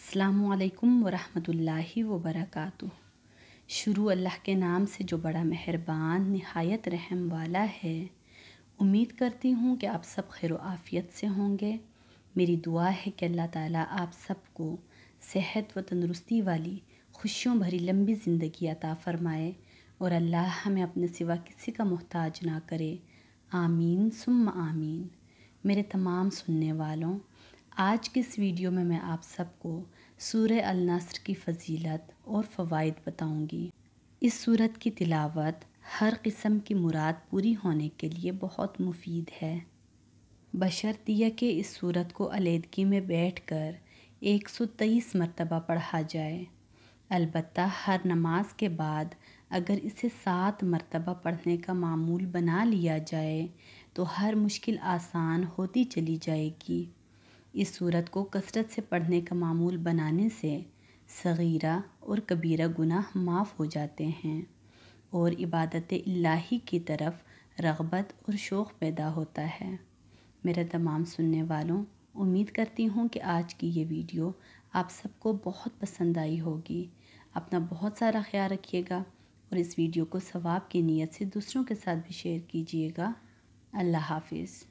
السلام علیکم ورحمۃ اللہ وبرکاتہ۔ شروع اللہ کے نام سے جو بڑا مہربان نہایت رحم والا ہے۔ امید کرتی ہوں کہ آپ سب خیر و عافیت سے ہوں گے۔ میری دعا ہے کہ اللہ تعالیٰ آپ سب کو صحت و تندرستی والی خوشیوں بھری لمبی زندگی عطا فرمائے اور اللہ ہمیں اپنے سوا کسی کا محتاج نہ کرے، آمین ثم آمین۔ میرے تمام سننے والوں، آج کی اس ویڈیو میں آپ سب کو سورہ النصر کی فضیلت اور فوائد بتاؤں گی۔ اس سورت کی تلاوت ہر قسم کی مراد پوری ہونے کے لیے بہت مفید ہے، بشرط یہ کہ اس سورت کو علیحدگی میں بیٹھ کر 123 مرتبہ پڑھا جائے۔ البتہ ہر نماز کے بعد اگر اسے 7 مرتبہ پڑھنے کا معمول بنا لیا جائے تو ہر مشکل آسان ہوتی چلی جائے گی۔ اس سورت کو کثرت سے پڑھنے کا معمول بنانے سے صغیرہ اور کبیرہ گناہ معاف ہو جاتے ہیں اور عبادت الہی کی طرف رغبت اور شوق پیدا ہوتا ہے۔ میرے تمام سننے والوں، امید کرتی ہوں کہ آج کی یہ ویڈیو آپ سب کو بہت پسند آئی ہوگی۔ اپنا بہت سارا خیال رکھیے گا اور اس ویڈیو کو ثواب کی نیت سے دوسروں کے ساتھ بھی شیئر کیجیے گا۔ اللہ حافظ۔